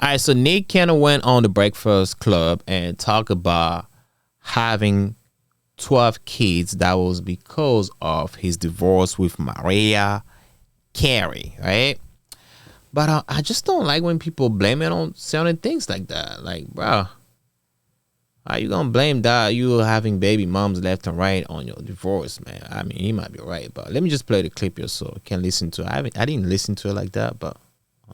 All right, so Nick Cannon went on the Breakfast Club and talked about having 12 kids. That was because of his divorce with Mariah Carey, right? But I just don't like when people blame it on certain things like that. Like, bro, how you gonna blame that you having baby moms left and right on your divorce, man? I mean, he might be right, but let me just play the clip here so you can listen to it. I didn't listen to it like that, but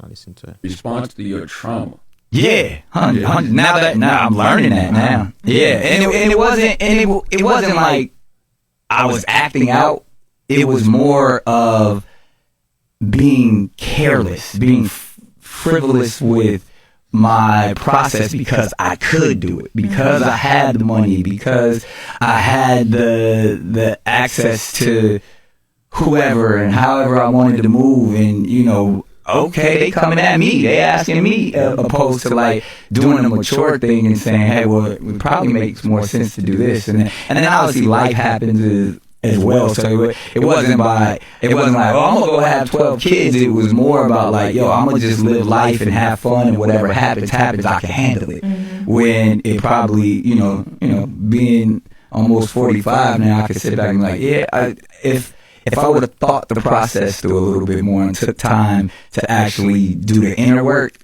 I'll listen to it. Response to your trauma. Yeah, 100. Now I'm learning that now. Yeah, and it wasn't like I was acting out. It was more of being careless, being frivolous with my process because I could do it, because I had the money, because I had the access to whoever and however I wanted to move, and okay, they coming at me, they asking me, opposed to like doing a mature thing and saying, hey, well, it probably makes more sense to do this, and then obviously life happens as well. So it wasn't like, oh, I'm gonna go have 12 kids. It was more about like, yo, I'm gonna just live life and have fun, and whatever happens, I can handle it. When it probably, being almost 45 now, I can sit back and be like, yeah, if I would have thought the process through a little bit more and took time to actually do the inner work,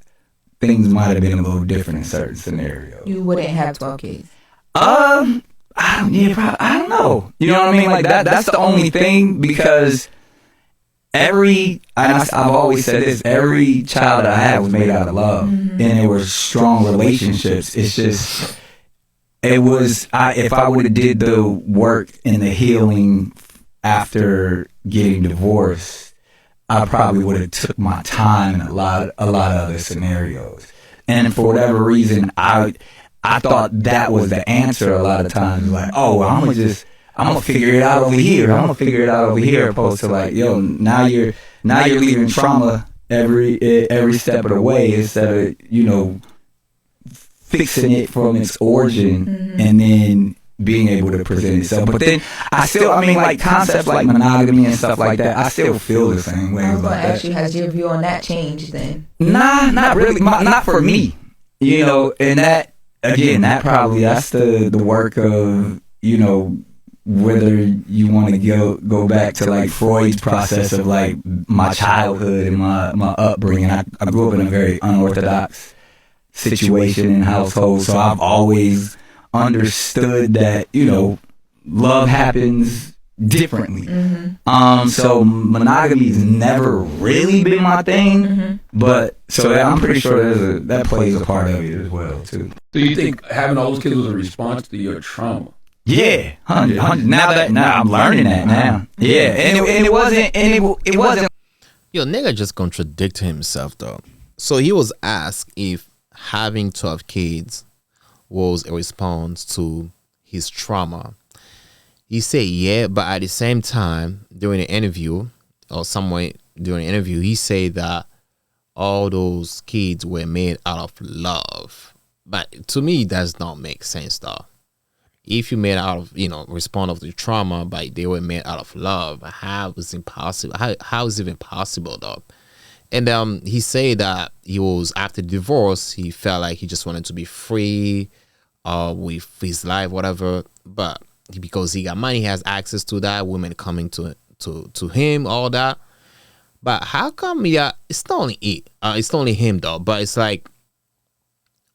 things might have been a little different in certain scenarios. You wouldn't have 12 kids. I don't know. You know what I mean? Like that's the only thing, because I've always said this, every child I had was made out of love, and it was strong relationships. It's just, if I would have did the work and the healing after getting divorced, I probably would have took my time in a lot of other scenarios. And for whatever reason, I thought that was the answer a lot of times. Like, oh, well, I'm gonna figure it out over here. Opposed to like, yo, now you're leaving trauma every step of the way, instead of, fixing it from its origin and then being able to present itself. But then like concepts like monogamy and stuff like that, I still feel the same way. I was going to ask you, has your view on that changed then? Nah, not really. Not for me. And that, again, that's the work of, whether you want to go back to like Freud's process of like my childhood and my upbringing. I grew up in a very unorthodox situation and household, so I've always understood that love happens differently. So monogamy's never really been my thing, but so I'm pretty sure that plays a part of it as well too. So you think having all those kids was a response to your trauma? Yeah, 100. Now I'm learning that now. Yeah, and it wasn't. Yo, nigga just contradicted himself though. So he was asked if having 12 kids was a response to his trauma. He said yeah, but at the same time, during the interview, or somewhere during the interview, he said that all those kids were made out of love. But to me, that does not make sense though. If you made out of, respond of the trauma, but they were made out of love, how is it impossible? How is it even possible though? And he said that he was, after divorce, he felt like he just wanted to be free with his life, whatever. But because he got money, he has access to that, women coming to him, all that. But how come, it's not only it's not only him though, but it's like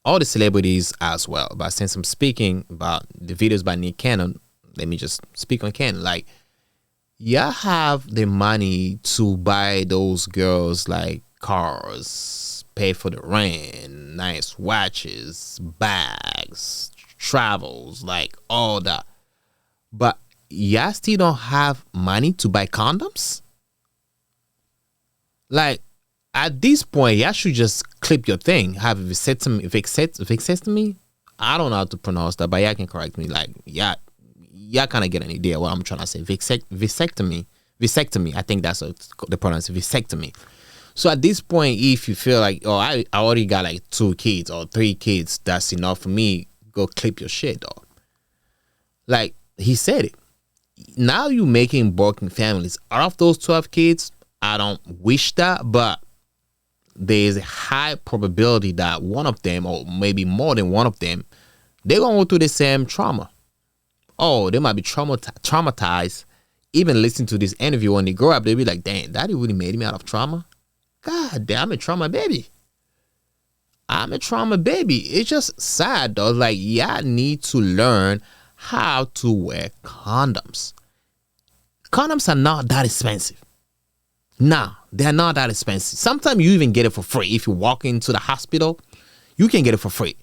all the celebrities as well. But since I'm speaking about the videos by Nick Cannon, let me just speak on Cannon. Like, y'all have the money to buy those girls like cars, pay for the rent, nice watches, bags, travels, like all that. But y'all still don't have money to buy condoms? Like, at this point, y'all should just clip your thing. Have a vasectomy. I don't know how to pronounce that, but y'all can correct me. Like, y'all kind of get an idea what I'm trying to say. Vasectomy. I think that's the pronunciation. Vasectomy. So at this point, if you feel like, oh, I already got like 2 kids or 3 kids, that's enough for me, go clip your shit, dog. Like, he said it. Now you making broken families. Out of those 12 kids, I don't wish that, but there's a high probability that one of them, or maybe more than one of them, they're gonna go through the same trauma. Oh, they might be traumatized. Even listen to this interview when they grow up, they'll be like, "Dang, daddy really made me out of trauma. God damn, I'm a trauma baby. I'm a trauma baby." It's just sad though. Like, y'all need to learn how to wear condoms. Condoms are not that expensive. Nah, they're not that expensive. Sometimes you even get it for free. If you walk into the hospital, you can get it for free.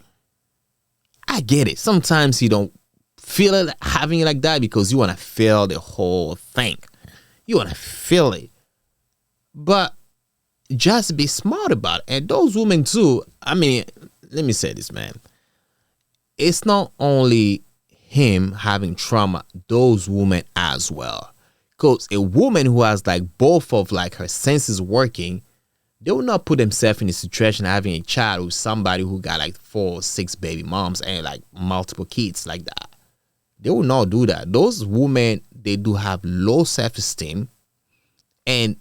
I get it. Sometimes you don't feel it having it like that because you want to feel the whole thing. You want to feel it. But just be smart about it. And those women too, I mean, let me say this, man. It's not only him having trauma, those women as well. Because a woman who has like both of like her senses working, they will not put themselves in a situation of having a child with somebody who got like 4 or 6 baby moms and like multiple kids like that. They will not do that. Those women, they do have low self-esteem. And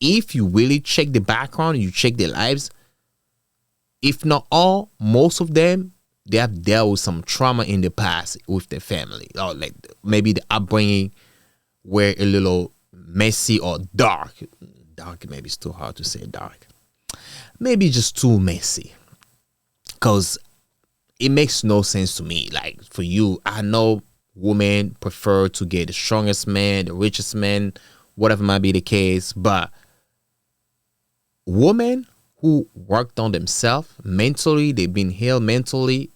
if you really check the background, you check their lives, if not all, most of them, they have dealt with some trauma in the past with their family. Or like maybe the upbringing were a little messy or dark. Dark, maybe it's too hard to say dark. Maybe just too messy. Because it makes no sense to me. Like for you, I know women prefer to get the strongest man, the richest man, whatever might be the case. But women who worked on themselves mentally, they've been healed mentally,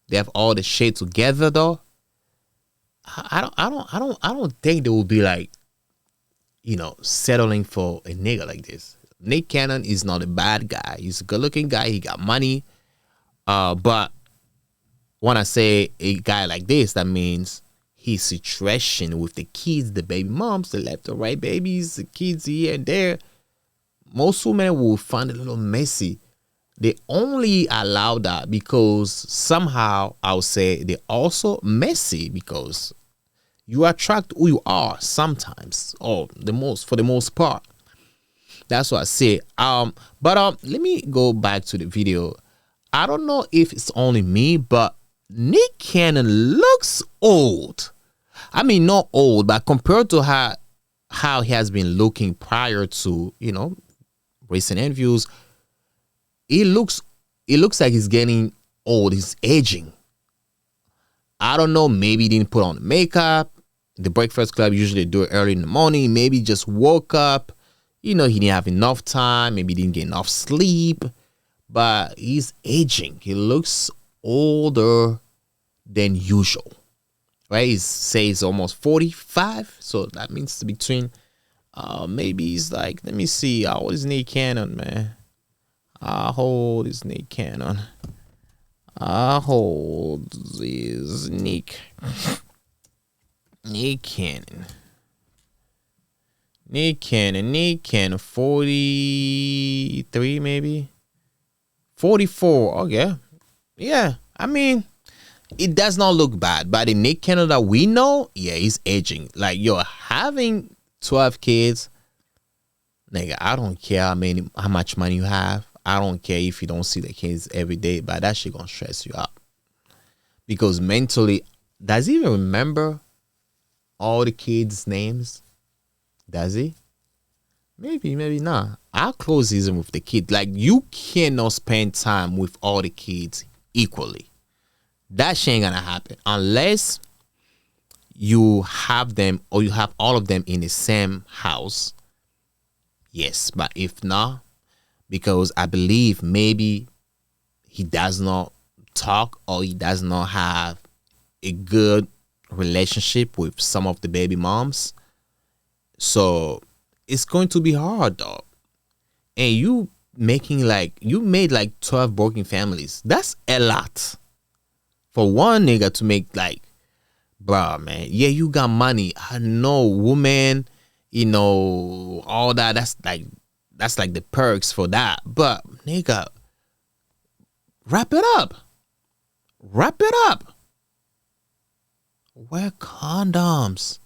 they have all the shit together though. I don't think they will be like, you know, settling for a nigga like this. Nick Cannon is not a bad guy. He's a good looking guy. He got money. But when I say a guy like this, that means his situation with the kids, the baby moms, the left or right babies, the kids here and there, most women will find it a little messy. They only allow that because somehow I would say they're also messy because you attract who you are sometimes, or for the most part. That's what I say. But let me go back to the video. I don't know if it's only me, but Nick Cannon looks old. I mean, not old, but compared to how he has been looking prior to, you know, recent interviews, it looks like he's getting old. He's aging. I don't know. Maybe he didn't put on makeup. The Breakfast Club usually do it early in the morning. Maybe he just woke up. You know, he didn't have enough time. Maybe he didn't get enough sleep. But he's aging. He looks older than usual. Right? He says almost 45. So that means between, maybe he's like, let me see. How old is Nick Cannon, man? How old is Nick Cannon? How old is Nick Cannon? Nick Cannon, 43 maybe? 44, okay. Yeah, I mean, it does not look bad. But the Nick Cannon that we know, yeah, he's aging. Like, you're having 12 kids. Nigga, I don't care how much money you have. I don't care if you don't see the kids every day, but that shit gonna stress you out. Because mentally, does he even remember all the kids' names? Does he? Maybe not. How close is him with the kid? Like, you cannot spend time with all the kids equally. That shit ain't gonna happen unless you have them or you have all of them in the same house. Yes, but if not, because I believe maybe he does not talk or he does not have a good relationship with some of the baby moms. So it's going to be hard, though. And you made like 12 broken families. That's a lot. For one nigga to make like, bruh, man, yeah, you got money. I know, woman, you know, all that. That's like the perks for that. But nigga, wrap it up. Wear condoms.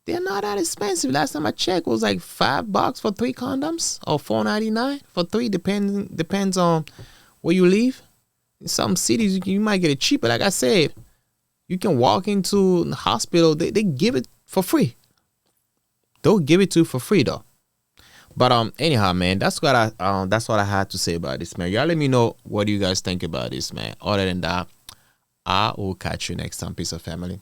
they're not that expensive. Last time I checked, it was like $5 for 3 condoms or $4.99 for 3. Depends on where you live. In some cities, you might get it cheaper. Like I said, you can walk into the hospital. They give it for free. They'll give it to you for free though. But anyhow, man, that's what I had to say about this, man. Y'all let me know what do you guys think about this, man. Other than that, I will catch you next time. Peace of family.